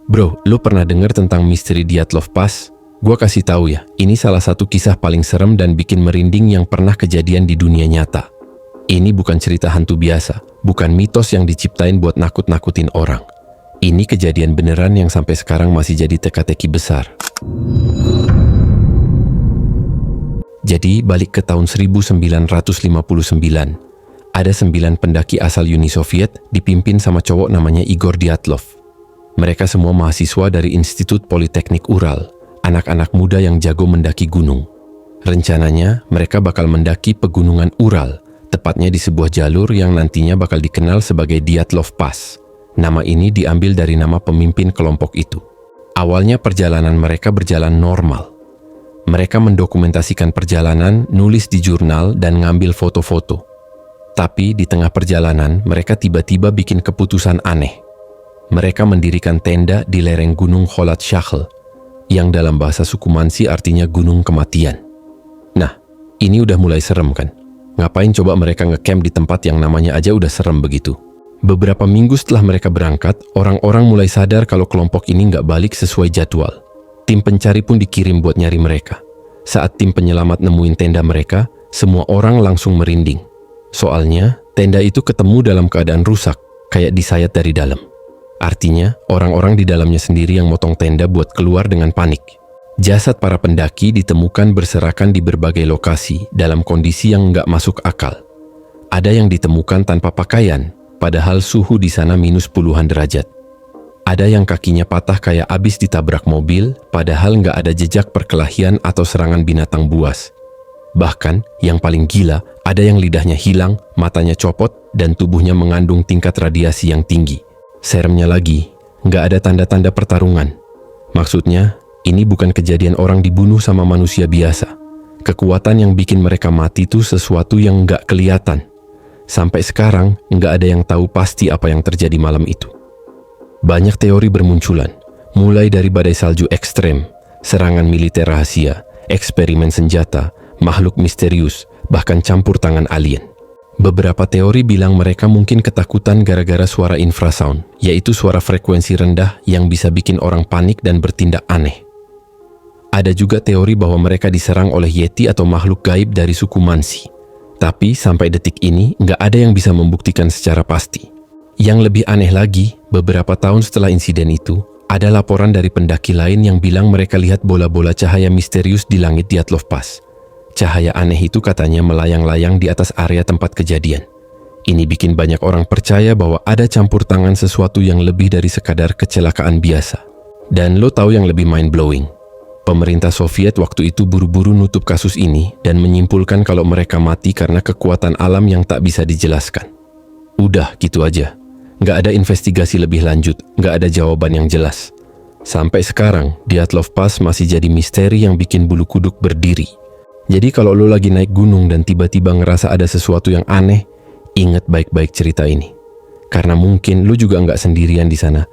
Bro, lu pernah dengar tentang misteri Dyatlov Pass? Gua kasih tahu ya, ini salah satu kisah paling serem dan bikin merinding yang pernah kejadian di dunia nyata. Ini bukan cerita hantu biasa, bukan mitos yang diciptain buat nakut-nakutin orang. Ini kejadian beneran yang sampai sekarang masih jadi teka-teki besar. Jadi, balik ke tahun 1959, ada 9 pendaki asal Uni Soviet dipimpin sama cowok namanya Igor Dyatlov. Mereka semua mahasiswa dari Institut Politeknik Ural, anak-anak muda yang jago mendaki gunung. Rencananya, mereka bakal mendaki pegunungan Ural, tepatnya di sebuah jalur yang nantinya bakal dikenal sebagai Dyatlov Pass. Nama ini diambil dari nama pemimpin kelompok itu. Awalnya perjalanan mereka berjalan normal. Mereka mendokumentasikan perjalanan, nulis di jurnal, dan ngambil foto-foto. Tapi di tengah perjalanan, mereka tiba-tiba bikin keputusan aneh. Mereka mendirikan tenda di lereng gunung Kholat Shakhl, yang dalam bahasa suku Mansi artinya gunung kematian. Nah, ini udah mulai serem kan? Ngapain coba mereka ngecamp di tempat yang namanya aja udah serem begitu? Beberapa minggu setelah mereka berangkat, orang-orang mulai sadar kalau kelompok ini nggak balik sesuai jadwal. Tim pencari pun dikirim buat nyari mereka. Saat tim penyelamat nemuin tenda mereka, semua orang langsung merinding. Soalnya, tenda itu ketemu dalam keadaan rusak, kayak disayat dari dalam. Artinya, orang-orang di dalamnya sendiri yang motong tenda buat keluar dengan panik. Jasad para pendaki ditemukan berserakan di berbagai lokasi dalam kondisi yang nggak masuk akal. Ada yang ditemukan tanpa pakaian, padahal suhu di sana minus puluhan derajat. Ada yang kakinya patah kayak abis ditabrak mobil, padahal nggak ada jejak perkelahian atau serangan binatang buas. Bahkan, yang paling gila, ada yang lidahnya hilang, matanya copot, dan tubuhnya mengandung tingkat radiasi yang tinggi. Seremnya lagi, nggak ada tanda-tanda pertarungan. Maksudnya, ini bukan kejadian orang dibunuh sama manusia biasa. Kekuatan yang bikin mereka mati itu sesuatu yang nggak kelihatan. Sampai sekarang, nggak ada yang tahu pasti apa yang terjadi malam itu. Banyak teori bermunculan, mulai dari badai salju ekstrem, serangan militer rahasia, eksperimen senjata, makhluk misterius, bahkan campur tangan alien. Beberapa teori bilang mereka mungkin ketakutan gara-gara suara infrasound, yaitu suara frekuensi rendah yang bisa bikin orang panik dan bertindak aneh. Ada juga teori bahwa mereka diserang oleh Yeti atau makhluk gaib dari suku Mansi. Tapi sampai detik ini nggak ada yang bisa membuktikan secara pasti. Yang lebih aneh lagi, beberapa tahun setelah insiden itu, ada laporan dari pendaki lain yang bilang mereka lihat bola-bola cahaya misterius di langit Dyatlov Pass. Cahaya aneh itu katanya melayang-layang di atas area tempat kejadian. Ini bikin banyak orang percaya bahwa ada campur tangan sesuatu yang lebih dari sekadar kecelakaan biasa. Dan lo tahu yang lebih mind-blowing? Pemerintah Soviet waktu itu buru-buru nutup kasus ini dan menyimpulkan kalau mereka mati karena kekuatan alam yang tak bisa dijelaskan. Udah gitu aja. Nggak ada investigasi lebih lanjut, nggak ada jawaban yang jelas. Sampai sekarang, Dyatlov Pass masih jadi misteri yang bikin bulu kuduk berdiri. Jadi kalau lo lagi naik gunung dan tiba-tiba ngerasa ada sesuatu yang aneh, ingat baik-baik cerita ini. Karena mungkin lo juga nggak sendirian di sana.